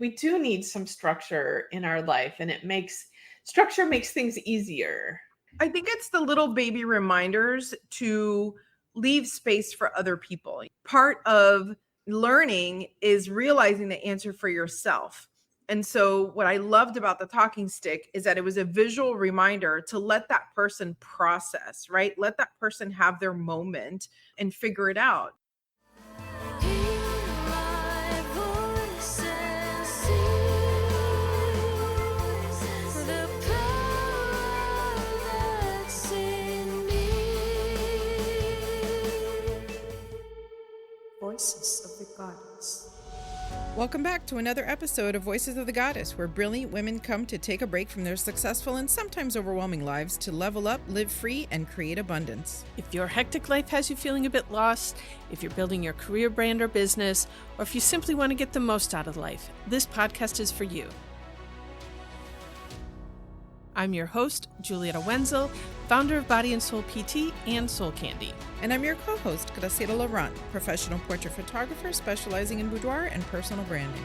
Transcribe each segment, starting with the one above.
we do need some structure in our life, and structure makes things easier. I think it's the little baby reminders to leave space for other people. Part of learning is realizing the answer for yourself. And so what I loved about the talking stick is that it was a visual reminder to let that person process, right? Let that person have their moment and figure it out. Voices of the Goddess. Welcome back to another episode of Voices of the Goddess, where brilliant women come to take a break from their successful and sometimes overwhelming lives to level up, live free, and create abundance. If your hectic life has you feeling a bit lost, if you're building your career, brand, or business, or if you simply want to get the most out of life, this podcast is for you. I'm your host, Julietta Wenzel, founder of Body and Soul PT and Soul Candy. And I'm your co-host, Graciela Laurent, professional portrait photographer specializing in boudoir and personal branding.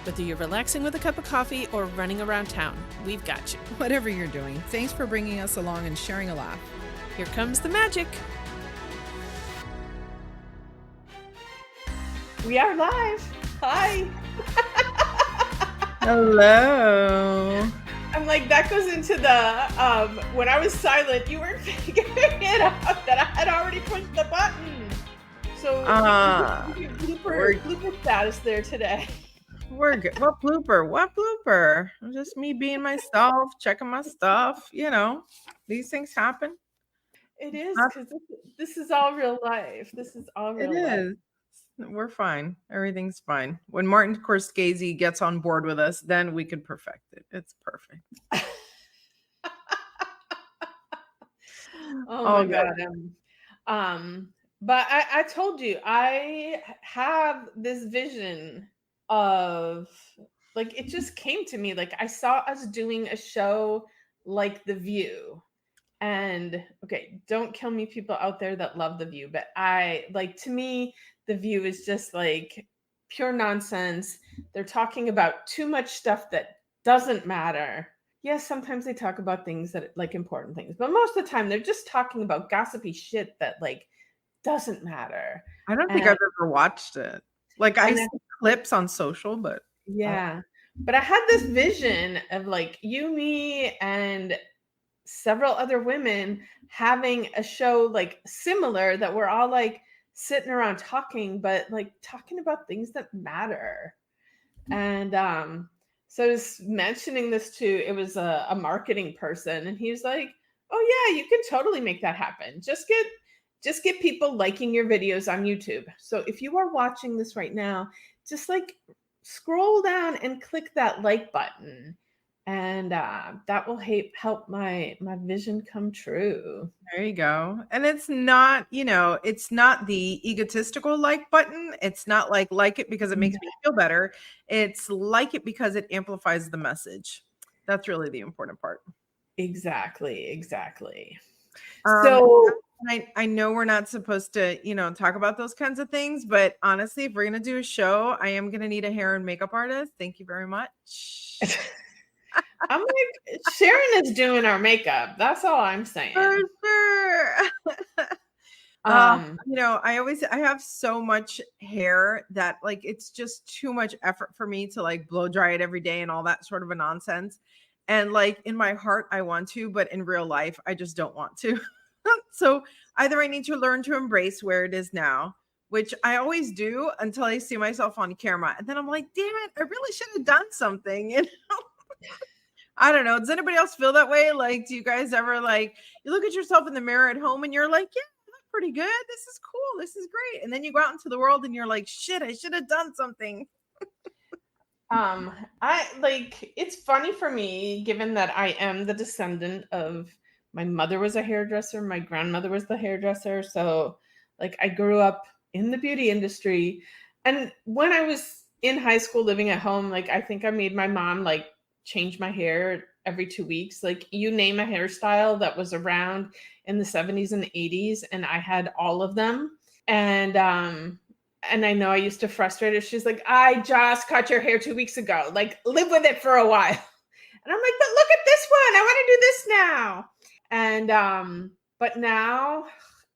Whether you're relaxing with a cup of coffee or running around town, we've got you. Whatever you're doing, thanks for bringing us along and sharing a laugh. Here comes the magic. We are live. Hi. Hello. I'm like, that goes into the, when I was silent, you weren't figuring it out that I had already pushed the button. So blooper status there today. We're good. What blooper? Just me being myself, checking my stuff. You know, these things happen. It is, because this is all real life. This is all real life. It is. We're fine. Everything's fine. When Martin Scorsese gets on board with us, then we can perfect it. It's perfect. Oh my God. But I told you, I have this vision of, like, it just came to me. Like, I saw us doing a show like The View. And okay, don't kill me, people out there that love The View, but to me, The View is just like pure nonsense. They're talking about too much stuff that doesn't matter. Yes, sometimes they talk about things that, like, important things, but most of the time they're just talking about gossipy shit that, like, doesn't matter. I don't think I've ever watched it. Like, I see clips on social, but yeah. But I had this vision of, like, you, me, and several other women having a show like similar, that we're all like sitting around talking, but like talking about things that matter. And so I was mentioning this to, it was a marketing person, and he was like, oh yeah, you can totally make that happen. Just get people liking your videos on YouTube. So if you are watching this right now, just like scroll down and click that like button. And that will help my vision come true. There you go. And it's not, it's not the egotistical like button. It's not like it because it makes me feel better. It's like it because it amplifies the message. That's really the important part. Exactly. So I know we're not supposed to, talk about those kinds of things, but honestly, if we're going to do a show, I am going to need a hair and makeup artist. Thank you very much. I'm like, Sharon is doing our makeup. That's all I'm saying. For sure. I have so much hair that, like, it's just too much effort for me to like blow dry it every day and all that sort of a nonsense. And like in my heart, I want to, but in real life, I just don't want to. So either I need to learn to embrace where it is now, which I always do until I see myself on camera. And then I'm like, damn it, I really should have done something, I don't know. Does anybody else feel that way? Like, do you guys ever, like, you look at yourself in the mirror at home and you're like, yeah, I look pretty good. This is cool. This is great. And then you go out into the world and you're like, shit, I should have done something. It's funny for me, given that I am the descendant of, my mother was a hairdresser, my grandmother was the hairdresser. So like I grew up in the beauty industry. And when I was in high school living at home, like I think I made my mom like change my hair every 2 weeks. Like, you name a hairstyle that was around in the 70s and 80s, and I had all of them. And And I know I used to frustrate her. She's like, I just cut your hair 2 weeks ago. Like, live with it for a while. And I'm like, but look at this one. I want to do this now. And but now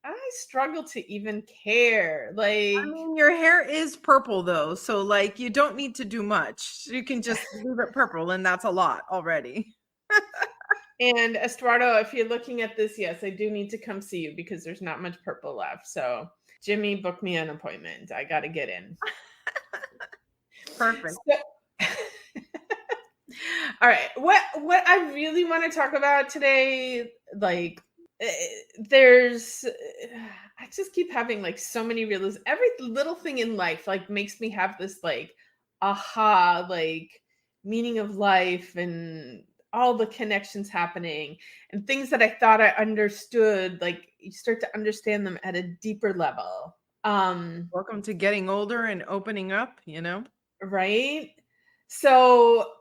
I struggle to even care. Like, I mean, your hair is purple though, so like you don't need to do much. You can just leave it purple, and that's a lot already. and Estuardo, if you're looking at this, yes, I do need to come see you because there's not much purple left. So Jimmy, book me an appointment. I got to get in. Perfect. All right. What I really want to talk about today, like, I just keep having like so many realizations. Every little thing in life like makes me have this like aha, like meaning of life and all the connections happening and things that I thought I understood, like you start to understand them at a deeper level. Welcome to getting older and opening up, Right? So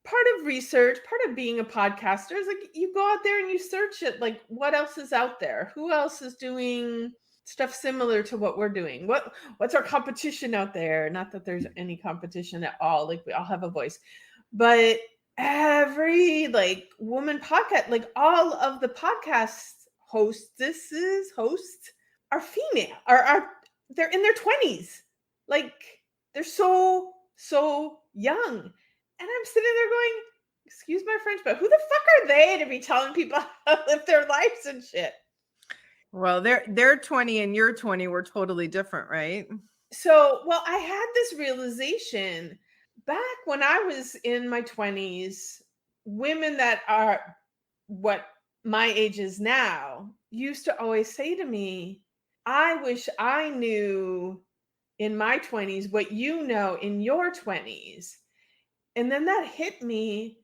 part of research, part of being a podcaster is like you go out there and you search it, like what else is out there? Who else is doing stuff similar to what we're doing? What's our competition out there? Not that there's any competition at all. Like we all have a voice. But every like woman podcast, like all of the podcast hostesses are female, are they're in their 20s. Like they're so young. And I'm sitting there going, excuse my French, but who the fuck are they to be telling people how to live their lives and shit? Well, they're 20 and you're 20. We're totally different, right? So, well, I had this realization back when I was in my 20s, women that are what my age is now used to always say to me, I wish I knew in my 20s what you know in your 20s. And then that hit me.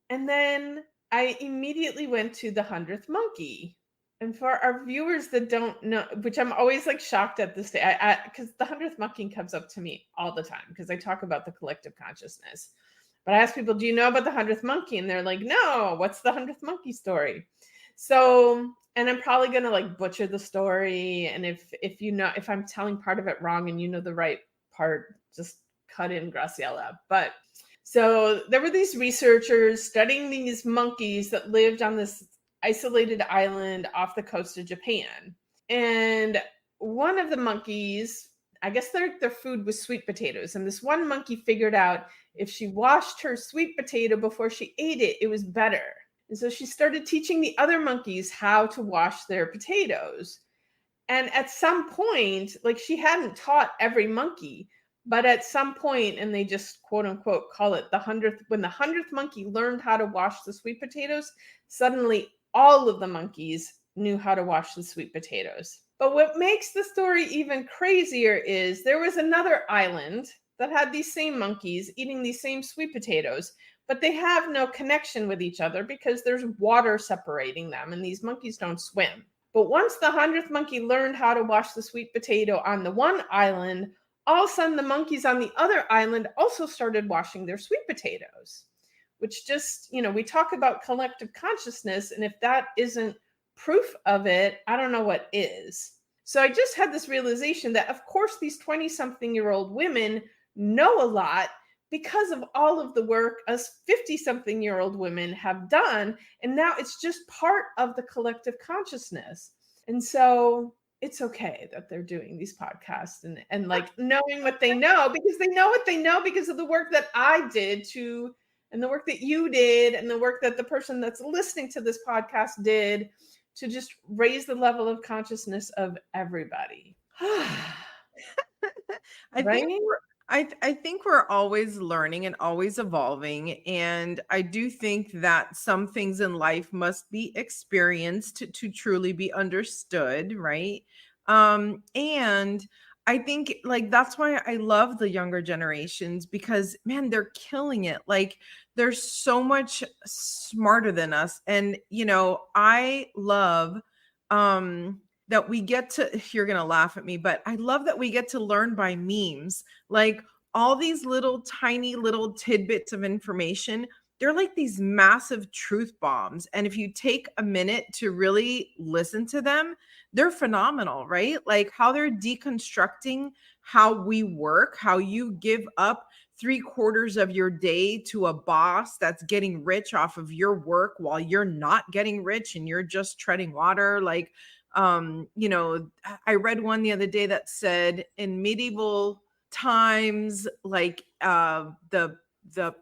And then I immediately went to the 100th monkey. And for our viewers that don't know, which I'm always like shocked at this day, because the 100th monkey comes up to me all the time because I talk about the collective consciousness. But I ask people, do you know about the 100th monkey? And they're like, no, what's the 100th monkey story? So, and I'm probably going to like butcher the story. And if you know, if I'm telling part of it wrong and you know the right part, just cut in Graciela. But so there were these researchers studying these monkeys that lived on this isolated island off the coast of Japan. And one of the monkeys, I guess their food was sweet potatoes. And this one monkey figured out if she washed her sweet potato before she ate it, it was better. And so she started teaching the other monkeys how to wash their potatoes. And at some point, like she hadn't taught every monkey, but at some point, and they just quote unquote call it the 100th, when the 100th monkey learned how to wash the sweet potatoes, suddenly all of the monkeys knew how to wash the sweet potatoes. But what makes the story even crazier is there was another island that had these same monkeys eating these same sweet potatoes, but they have no connection with each other because there's water separating them and these monkeys don't swim. But once the 100th monkey learned how to wash the sweet potato on the one island, all of a sudden the monkeys on the other island also started washing their sweet potatoes, which just, we talk about collective consciousness. And if that isn't proof of it, I don't know what is. So I just had this realization that, of course, these 20-something-year-old women know a lot because of all of the work us 50-something-year-old women have done. And now it's just part of the collective consciousness. And so it's okay that they're doing these podcasts and like knowing what they know, because they know what they know because of the work that I did and the work that you did and the work that the person that's listening to this podcast did to just raise the level of consciousness of everybody. I think we're always learning and always evolving. And I do think that some things in life must be experienced to truly be understood, right? And I think like that's why I love the younger generations, because man, they're killing it. Like they're so much smarter than us. And I love that we get to, you're going to laugh at me, but I love that we get to learn by memes, like all these little tiny little tidbits of information they're like these massive truth bombs. And if you take a minute to really listen to them, they're phenomenal, right? Like how they're deconstructing how we work, how you give up 3/4 of your day to a boss that's getting rich off of your work while you're not getting rich and you're just treading water. Like, I read one the other day that said in medieval times, like the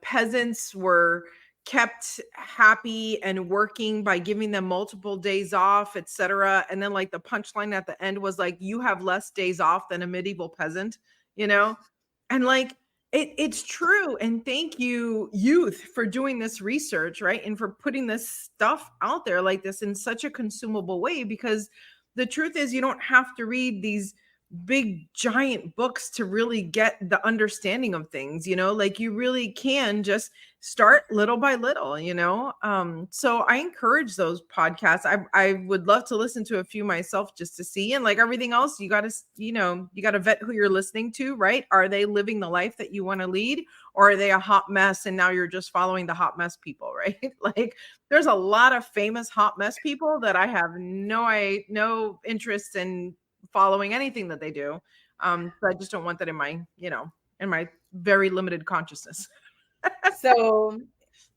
peasants were kept happy and working by giving them multiple days off, etc. And then like the punchline at the end was like, you have less days off than a medieval peasant, and like it's true. And thank you, youth, for doing this research, right? And for putting this stuff out there like this in such a consumable way, because the truth is you don't have to read these big giant books to really get the understanding of things, like you really can just start little by little. So I encourage those podcasts. I would love to listen to a few myself just to see, and like everything else, you got to vet who you're listening to, right? Are they living the life that you want to lead, or are they a hot mess and now you're just following the hot mess people, right? Like there's a lot of famous hot mess people that I have no interest in following anything that they do. So I just don't want that in my very limited consciousness. So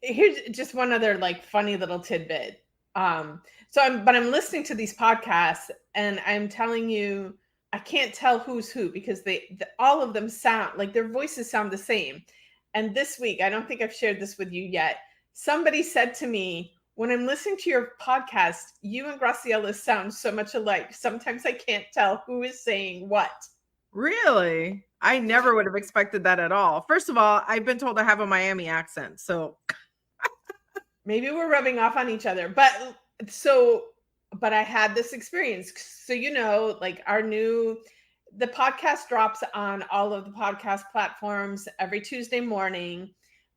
here's just one other like funny little tidbit. I'm listening to these podcasts and I'm telling you, I can't tell who's who because all of them sound like their voices sound the same. And this week, I don't think I've shared this with you yet. Somebody said to me, when I'm listening to your podcast, you and Graciela sound so much alike. Sometimes I can't tell who is saying what. Really? I never would have expected that at all. First of all, I've been told I have a Miami accent, so maybe we're rubbing off on each other. But I had this experience. So, like the podcast drops on all of the podcast platforms every Tuesday morning.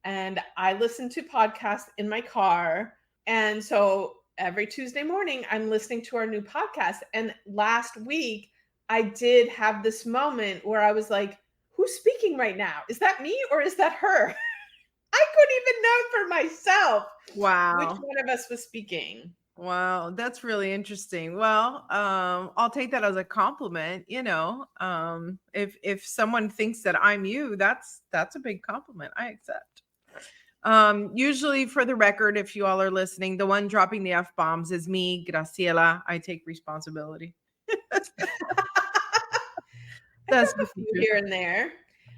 And I listen to podcasts in my car. And so every Tuesday morning, I'm listening to our new podcast. And last week, I did have this moment where I was like, who's speaking right now? Is that me or is that her? I couldn't even know for myself. Wow. Which one of us was speaking. Wow, that's really interesting. Well, I'll take that as a compliment. If someone thinks that I'm you, that's a big compliment. I accept. Usually, for the record, if you all are listening, the one dropping the F-bombs is me, Graciela. I take responsibility. That's a few here and there.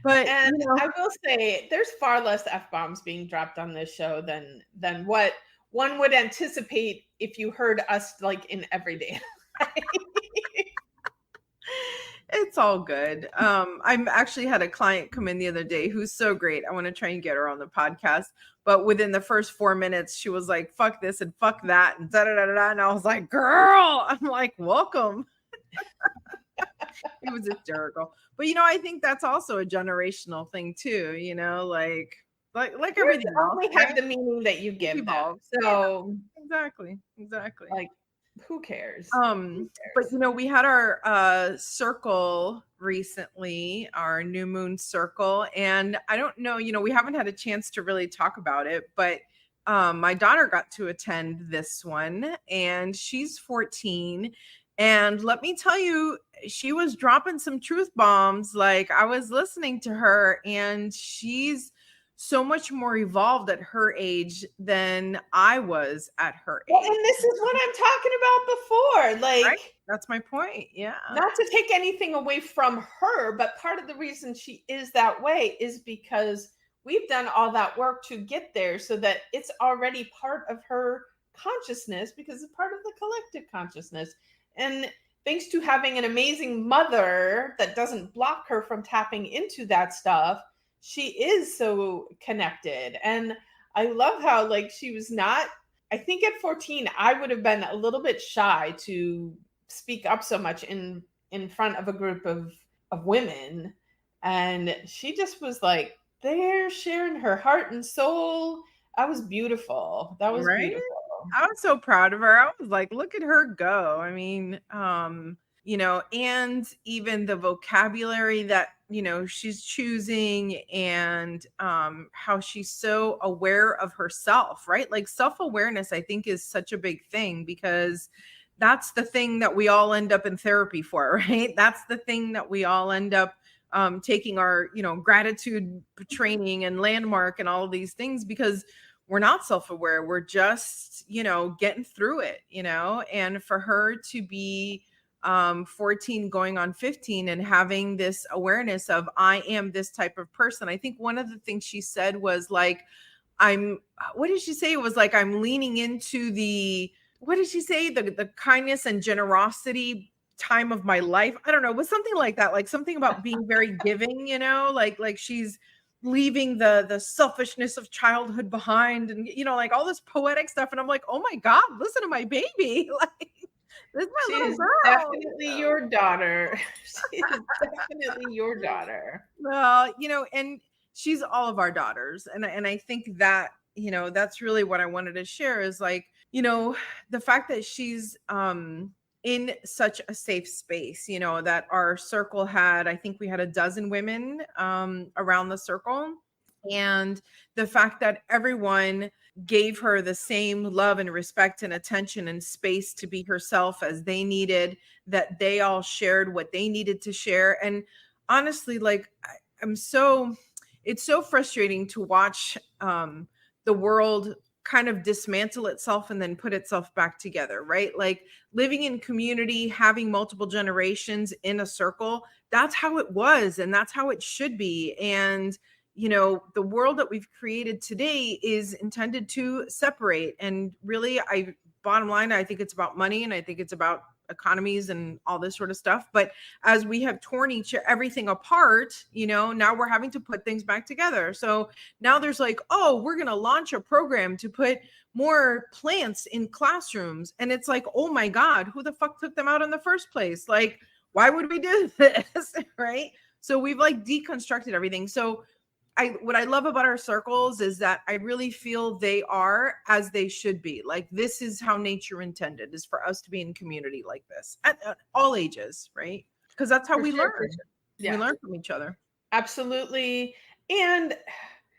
But I will say there's far less F-bombs being dropped on this show than what one would anticipate if you heard us like in everyday life. It's all good. I actually had a client come in the other day who's so great. I want to try and get her on the podcast. But within the first 4 minutes, she was like, fuck this and fuck that. And da-da-da-da-da. And I was like, girl, I'm like, welcome. It was hysterical. But, I think that's also a generational thing too, like everything else. Only have the meaning that you give them. So exactly. Like, who cares? But we had our circle recently, our new moon circle, and I don't know, we haven't had a chance to really talk about it, but my daughter got to attend this one, and she's 14. And let me tell you, she was dropping some truth bombs. Like, I was listening to her, and she's so much more evolved at her age than I was at her age. Well, and this is what I'm talking about before. Like, right? That's my point. Yeah. Not to take anything away from her, but part of the reason she is that way is because we've done all that work to get there so that it's already part of her consciousness because it's part of the collective consciousness. And thanks to having an amazing mother that doesn't block her from tapping into that stuff, she is so connected. And I love how like she was not, I think at 14, I would have been a little bit shy to speak up so much in front of a group of women. And she just was like there sharing her heart and soul. That was beautiful. That was beautiful. I was so proud of her. I was like, look at her go. I mean, and even the vocabulary that you know, she's choosing, and how she's so aware of herself, right? Like self-awareness, I think, is such a big thing, because that's the thing that we all end up in therapy for, right? That's the thing that we all end up taking our, you know, gratitude training and landmark and all of these things, because we're not self-aware. We're just, you know, getting through it, you know. And for her to be 14 going on 15 and having this awareness of, I am this type of person. I think one of the things she said was like, what did she say? It was like, I'm leaning into the, what did she say? The kindness and generosity time of my life. I don't know. It was something like that. Like something about being very giving, you know, like she's leaving the selfishness of childhood behind, and, you know, like all this poetic stuff. And I'm like, oh my God, listen to my baby. Like, this is my She little is girl. definitely your daughter. She is definitely your daughter. Well, you know, and she's all of our daughters. And I think that, you know, that's really what I wanted to share, is like, you know, the fact that she's in such a safe space, you know, that our circle had, I think we had a dozen women around the circle. And the fact that everyone gave her the same love and respect and attention and space to be herself as they needed, that they all shared what they needed to share. And honestly, like, it's so frustrating to watch the world kind of dismantle itself and then put itself back together, right? Like living in community, having multiple generations in a circle, that's how it was, and that's how it should be. And you know, the world that we've created today is intended to separate. And really, bottom line, I think it's about money, and I think it's about economies and all this sort of stuff. But as we have torn everything apart, you know, now we're having to put things back together. So now there's like, oh, we're going to launch a program to put more plants in classrooms. And it's like, oh my God, who the fuck took them out in the first place? Like, why would we do this? Right? So we've like deconstructed everything. So what I love about our circles is that I really feel they are as they should be. Like, this is how nature intended, is for us to be in community like this at all ages, right? Because that's how we learn. Yeah. We learn from each other. Absolutely. And,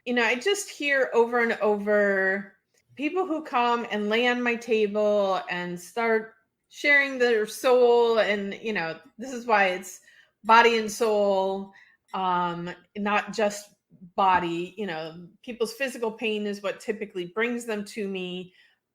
you know, I just hear over and over people who come and lay on my table and start sharing their soul. And, you know, this is why it's body and soul, not just body. You know, people's physical pain is what typically brings them to me,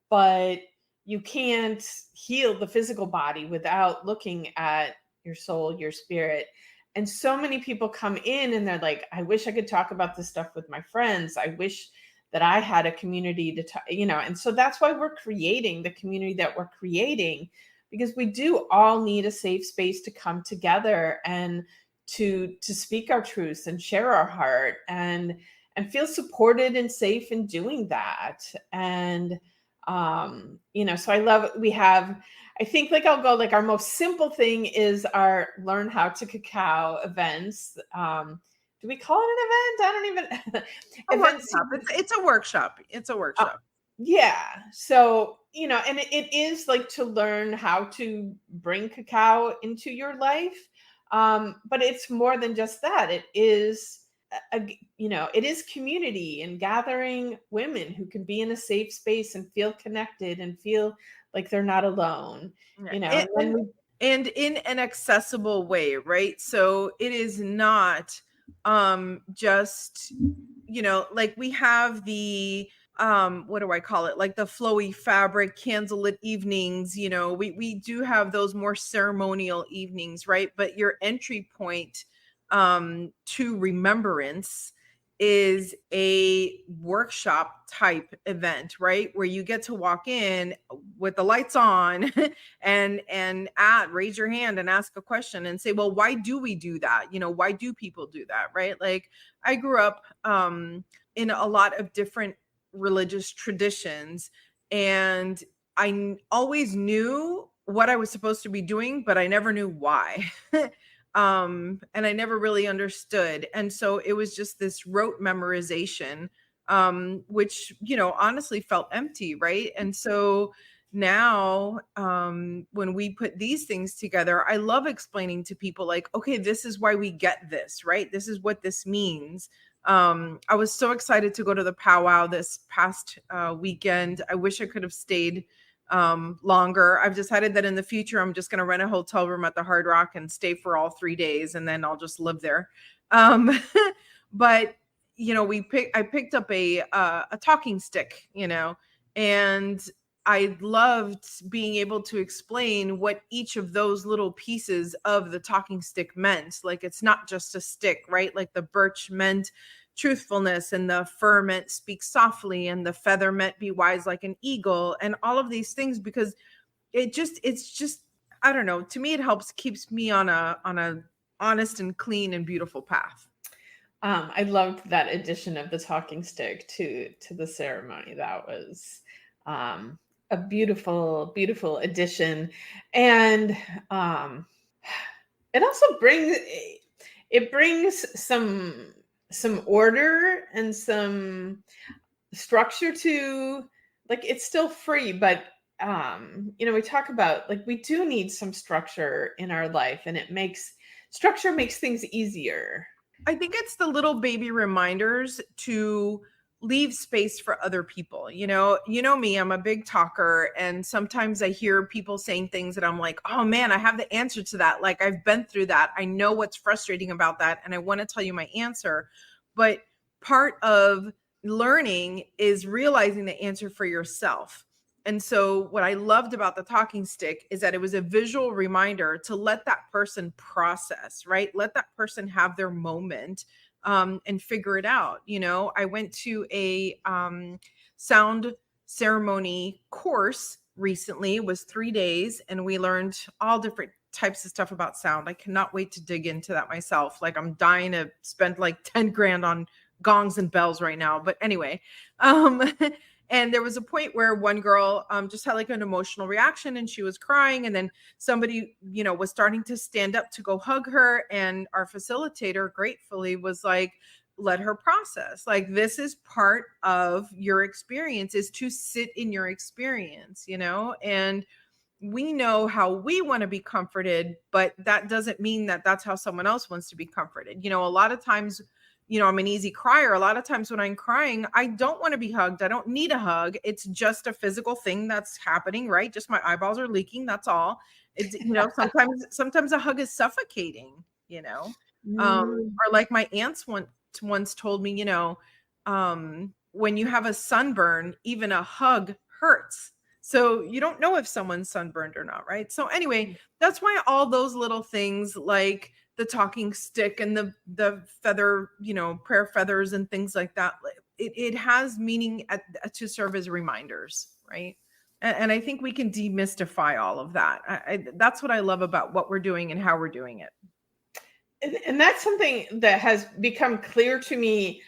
but you can't heal the physical body without looking at your soul, your spirit. And so many people come in and they're like, I wish I could talk about this stuff with my friends. I wish that I had a community to talk, you know. And so that's why we're creating the community that we're creating, because we do all need a safe space to come together and to speak our truths and share our heart and feel supported and safe in doing that. And you know, so I love, I think, like, I'll go, like, our most simple thing is our Learn How to Cacao events. Do we call it an event? I don't even It's a workshop. It's a workshop. Yeah. So, you know, and it is like to learn how to bring cacao into your life. But it's more than just that. It is, you know, it is community and gathering women who can be in a safe space and feel connected and feel like they're not alone, you know, and in an accessible way, right? So it is not just, you know, like we have the what do I call it? Like the flowy fabric candlelit evenings, you know, we do have those more ceremonial evenings, right? But your entry point to remembrance is a workshop type event, right? Where you get to walk in with the lights on and raise your hand and ask a question and say, well, why do we do that? You know, why do people do that? Right? Like, I grew up in a lot of different religious traditions, and I always knew what I was supposed to be doing, but I never knew why. And I never really understood. And so it was just this rote memorization, which, you know, honestly felt empty. Right. And so now, when we put these things together, I love explaining to people like, okay, this is why we get this, right? This is what this means. I was so excited to go to the powwow this past weekend. I wish I could have stayed longer. I've decided that in the future, I'm just going to rent a hotel room at the Hard Rock and stay for all 3 days, and then I'll just live there. But I picked up a talking stick, and I loved being able to explain what each of those little pieces of the talking stick meant. Like, it's not just a stick, right? Like the birch meant truthfulness, and the fir meant speak softly, and the feather meant be wise like an eagle, and all of these things, because it's just, I don't know, to me, it keeps me on a honest and clean and beautiful path. I loved that addition of the talking stick to the ceremony. That was a beautiful, beautiful addition. And it also brings some order and some structure to, like, it's still free, but we talk about, like, we do need some structure in our life, and structure makes things easier. I think it's the little baby reminders to leave space for other people. You know me, I'm a big talker, and sometimes I hear people saying things that I'm like, oh man, I have the answer to that. Like, I've been through that. I know what's frustrating about that, and I want to tell you my answer. But part of learning is realizing the answer for yourself. And so what I loved about the talking stick is that it was a visual reminder to let that person process, right? Let that person have their moment and figure it out. I went to a sound ceremony course recently. It was 3 days, and we learned all different types of stuff about sound. I cannot wait to dig into that myself. Like, I'm dying to spend like 10 grand on gongs and bells right now. But anyway, and there was a point where one girl just had like an emotional reaction, and she was crying. And then somebody, was starting to stand up to go hug her. And our facilitator gratefully was like, let her process. Like, this is part of your experience, is to sit in your experience, and we know how we want to be comforted, but that doesn't mean that that's how someone else wants to be comforted. A lot of times, I'm an easy crier. A lot of times when I'm crying, I don't want to be hugged. I don't need a hug. It's just a physical thing that's happening, right? Just my eyeballs are leaking. That's all. It's, sometimes a hug is suffocating, or like my aunts once told me, when you have a sunburn, even a hug hurts. So you don't know if someone's sunburned or not, right? So anyway, that's why all those little things, like the talking stick and the feather, prayer feathers and things like that, it has meaning to serve as reminders, right? And I think we can demystify all of that. That's what I love about what we're doing and how we're doing it. And that's something that has become clear to me,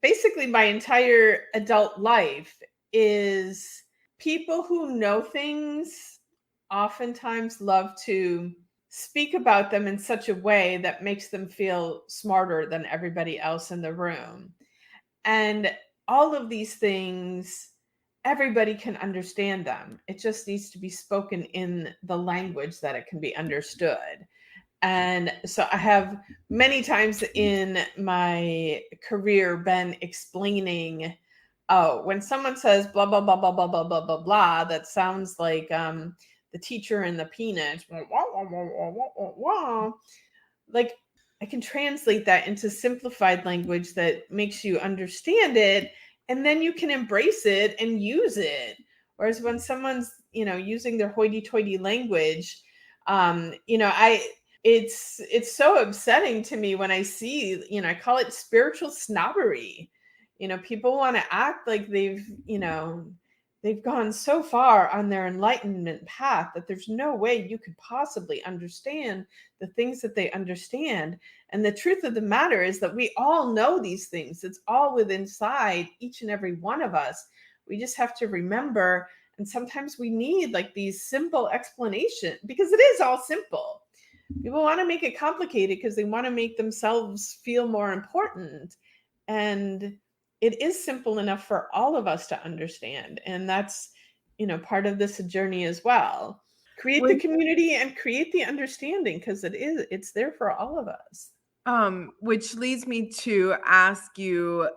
basically my entire adult life, is people who know things oftentimes love to speak about them in such a way that makes them feel smarter than everybody else in the room. And all of these things, everybody can understand them. It just needs to be spoken in the language that it can be understood. And so I have many times in my career been explaining, when someone says blah, blah, blah, blah, blah, blah, blah, blah, blah, that sounds like the teacher in the Peanuts, like, I can translate that into simplified language that makes you understand it, and then you can embrace it and use it. Whereas when someone's, using their hoity-toity language, it's so upsetting to me when I see, I call it spiritual snobbery. People want to act like they've gone so far on their enlightenment path that there's no way you could possibly understand the things that they understand. And the truth of the matter is that we all know these things. It's all within inside each and every one of us. We just have to remember. And sometimes we need like these simple explanations, because it is all simple. People want to make it complicated because they want to make themselves feel more important. And it is simple enough for all of us to understand. And that's part of this journey as well. Create the community and create the understanding, because it's there for all of us. Which leads me to ask you,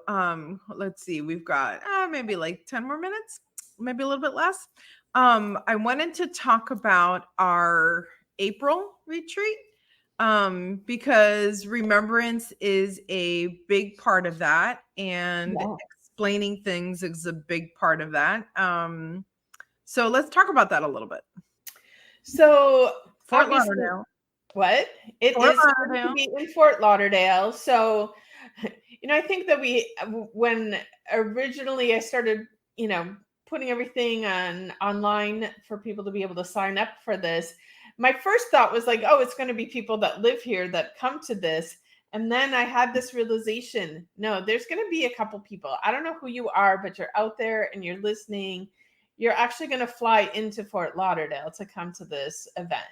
let's see, we've got maybe like 10 more minutes, maybe a little bit less. I wanted to talk about our April retreat, because remembrance is a big part of that, and explaining things is a big part of that. So let's talk about that a little bit. So Fort Lauderdale. What? It Fort is going to be in Fort Lauderdale. So, I think that when originally I started, putting everything online for people to be able to sign up for this, my first thought was like, oh, it's going to be people that live here that come to this. And then I had this realization, no, there's going to be a couple people. I don't know who you are, but you're out there and you're listening. You're actually going to fly into Fort Lauderdale to come to this event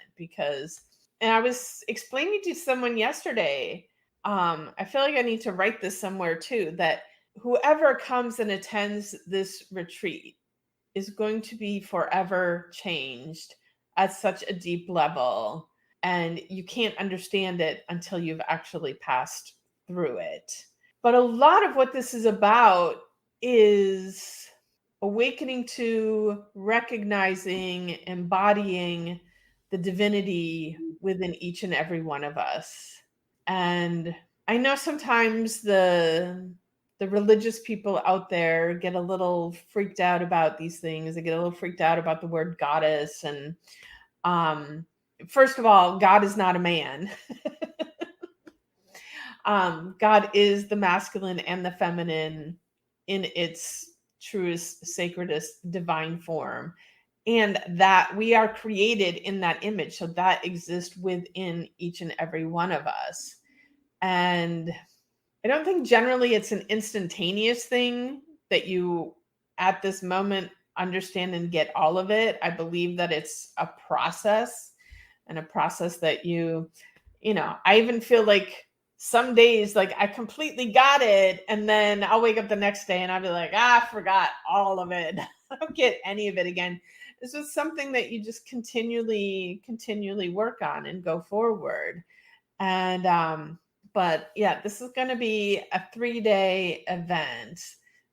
and I was explaining to someone yesterday, I feel like I need to write this somewhere too, that whoever comes and attends this retreat is going to be forever changed at such a deep level. And you can't understand it until you've actually passed through it. But a lot of what this is about is awakening to recognizing, embodying the divinity within each and every one of us. And I know sometimes the religious people out there get a little freaked out about these things. They get a little freaked out about the word goddess. And first of all, God is not a man. God is the masculine and the feminine in its truest, sacredest, divine form. And that we are created in that image. So that exists within each and every one of us. And I don't think generally it's an instantaneous thing that you at this moment understand and get all of it. I believe that it's a process, and a process that I even feel like some days, like I completely got it. And then I'll wake up the next day and I'll be like, I forgot all of it. I don't get any of it again. This is something that you just continually work on and go forward. And, but yeah, this is going to be a 3-day event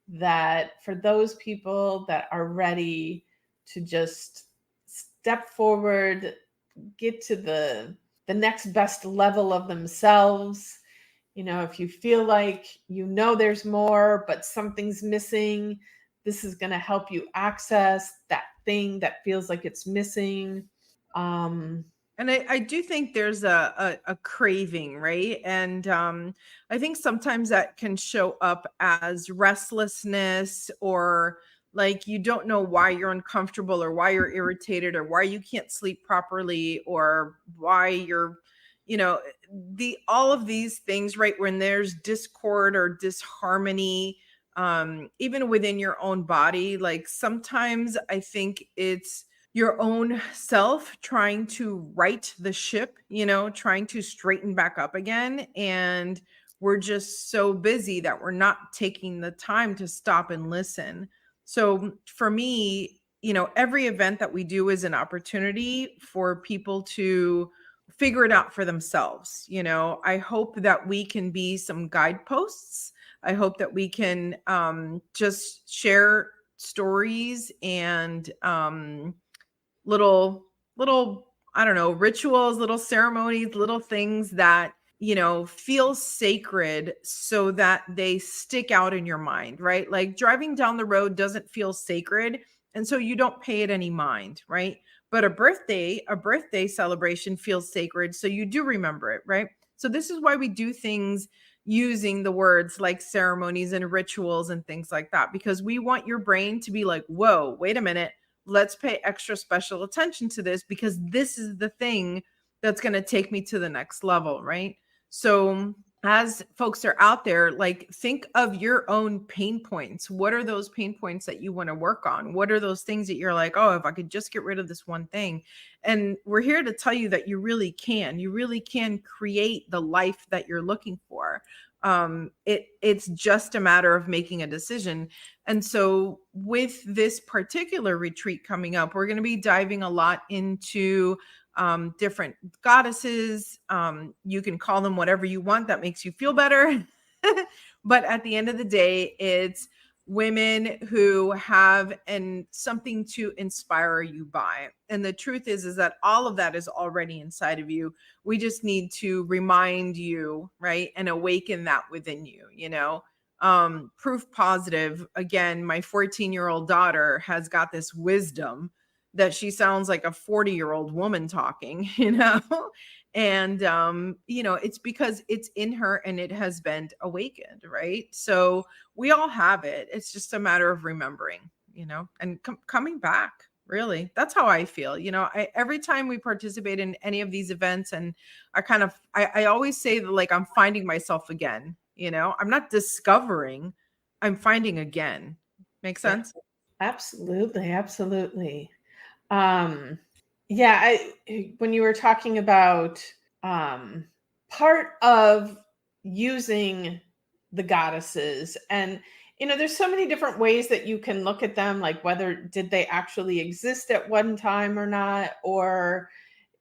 that for those people that are ready to just step forward, get to the next best level of themselves. If you feel like, there's more, but something's missing, this is going to help you access that thing that feels like it's missing. And I do think there's a craving, right? And I think sometimes that can show up as restlessness, or like you don't know why you're uncomfortable, or why you're irritated, or why you can't sleep properly, or why you're, all of these things, right? When there's discord or disharmony, even within your own body, like sometimes I think it's your own self trying to right the ship, trying to straighten back up again. And we're just so busy that we're not taking the time to stop and listen. So for me, every event that we do is an opportunity for people to figure it out for themselves. I hope that we can be some guideposts. I hope that we can just share stories and little, I don't know, rituals, little ceremonies, little things that, feel sacred so that they stick out in your mind, right? Like driving down the road doesn't feel sacred, and so you don't pay it any mind, right? But a birthday celebration feels sacred, so you do remember it, right? So this is why we do things using the words like ceremonies and rituals and things like that, because we want your brain to be like, whoa, wait a minute, let's pay extra special attention to this, because this is the thing that's going to take me to the next level, right? So as folks are out there, like think of your own pain points. What are those pain points that you want to work on? What are those things that you're like, oh, if I could just get rid of this one thing? And we're here to tell you that you really can create the life that you're looking for. It's just a matter of making a decision. And so with this particular retreat coming up, we're going to be diving a lot into different goddesses. You can call them whatever you want that makes you feel better. But at the end of the day, it's women who have something to inspire you by. And the truth is that all of that is already inside of you. We just need to remind you, right? And awaken that within you, proof positive. Again, my 14-year-old daughter has got this wisdom that she sounds like a 40-year-old woman talking, and, it's because it's in her and it has been awakened, right? So we all have it. It's just a matter of remembering, and coming back. Really, that's how I feel. Every time we participate in any of these events, and I always say that, like, I'm finding myself again. I'm not discovering, I'm finding again. Make sense? Absolutely, absolutely. Yeah, when you were talking about part of using the goddesses, and there's so many different ways that you can look at them, like whether did they actually exist at one time or not, or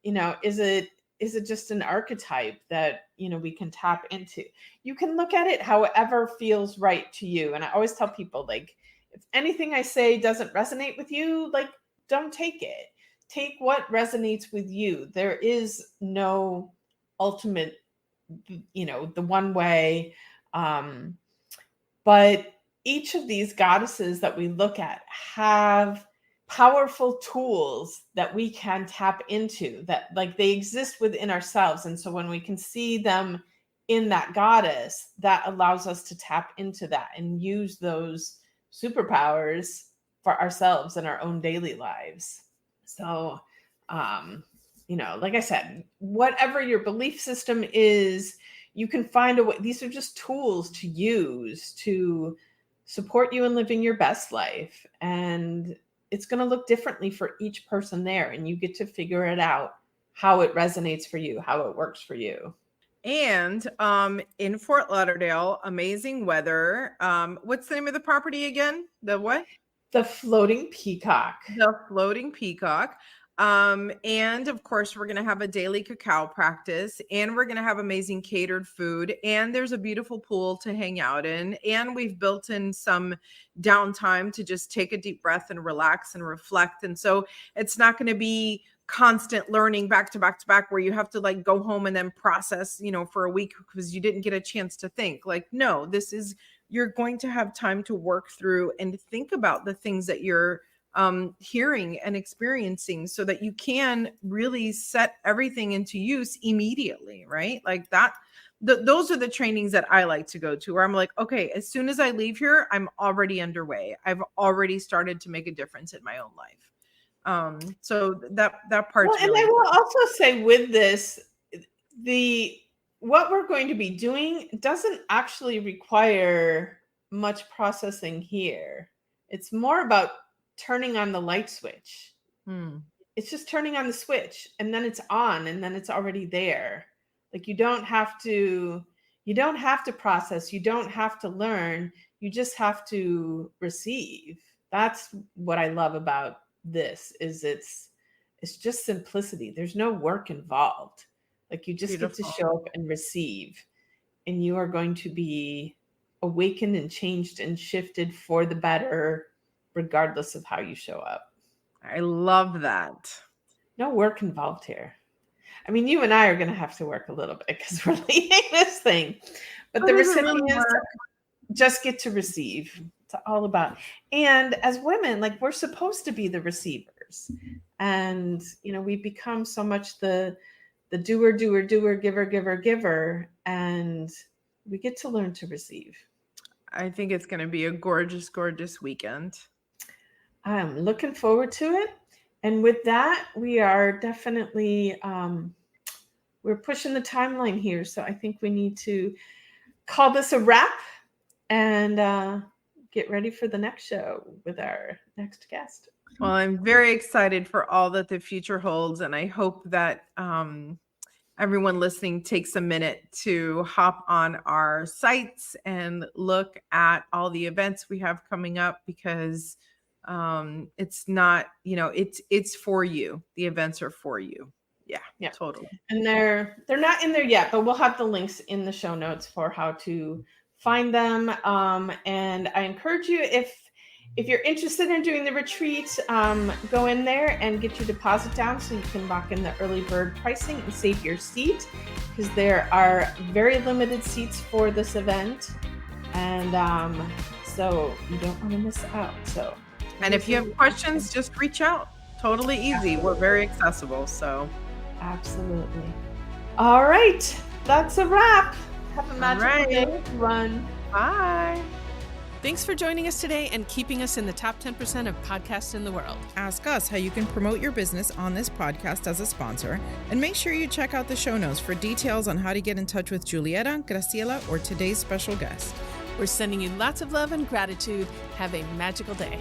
is it just an archetype that we can tap into. You can look at it however feels right to you. And I always tell people, like, if anything I say doesn't resonate with you, like, don't take it. Take what resonates with you. There is no ultimate, the one way. But each of these goddesses that we look at have powerful tools that we can tap into, that, like, they exist within ourselves. And so when we can see them in that goddess, that allows us to tap into that and use those superpowers for ourselves in our own daily lives. So, like I said, whatever your belief system is, you can find a way. These are just tools to use to support you in living your best life. And it's going to look differently for each person there. And you get to figure it out, how it resonates for you, how it works for you. And in Fort Lauderdale, amazing weather. What's the name of the property again? The what? The Floating Peacock. The Floating Peacock. And of course, we're going to have a daily cacao practice, and we're going to have amazing catered food, and there's a beautiful pool to hang out in. And we've built in some downtime to just take a deep breath and relax and reflect. And so it's not going to be constant learning back to back to back where you have to, like, go home and then process, for a week because you didn't get a chance to think. Like, no, you're going to have time to work through and think about the things that you're hearing and experiencing, so that you can really set everything into use immediately, right? Like that. Those are the trainings that I like to go to, where I'm like, okay, as soon as I leave here, I'm already underway. I've already started to make a difference in my own life. So that part. Well, and I will also say with this, what we're going to be doing doesn't actually require much processing here. It's more about turning on the light switch. It's just turning on the switch, and then it's on, and then it's already there. Like, you don't have to process, you don't have to learn, you just have to receive. That's what I love about this, is it's just simplicity. There's no work involved. Like, you just get to show up and receive, and you are going to be awakened and changed and shifted for the better, regardless of how you show up. I love that. No work involved here. I mean, you and I are going to have to work a little bit because we're leading this thing, but the recipients just get to receive. It's all about. And as women, like, we're supposed to be the receivers, and we become so much the doer, giver, and we get to learn to receive. I think it's going to be a gorgeous, gorgeous weekend. I'm looking forward to it. And with that, we are definitely, we're pushing the timeline here. So I think we need to call this a wrap and get ready for the next show with our next guest. Well, I'm very excited for all that the future holds. And I hope that everyone listening takes a minute to hop on our sites and look at all the events we have coming up, because it's not, it's for you. The events are for you. Yeah, totally. And they're not in there yet, but we'll have the links in the show notes for how to find them. And I encourage you, if you're interested in doing the retreat, go in there and get your deposit down so you can lock in the early bird pricing and save your seat, because there are very limited seats for this event. And so you don't want to miss out. And if you have questions, just reach out. Totally easy. Absolutely. We're very accessible. So absolutely. All right. That's a wrap. Have a magical day, everyone. Bye. Thanks for joining us today and keeping us in the top 10% of podcasts in the world. Ask us how you can promote your business on this podcast as a sponsor, and make sure you check out the show notes for details on how to get in touch with Julietta, Graciela, or today's special guest. We're sending you lots of love and gratitude. Have a magical day.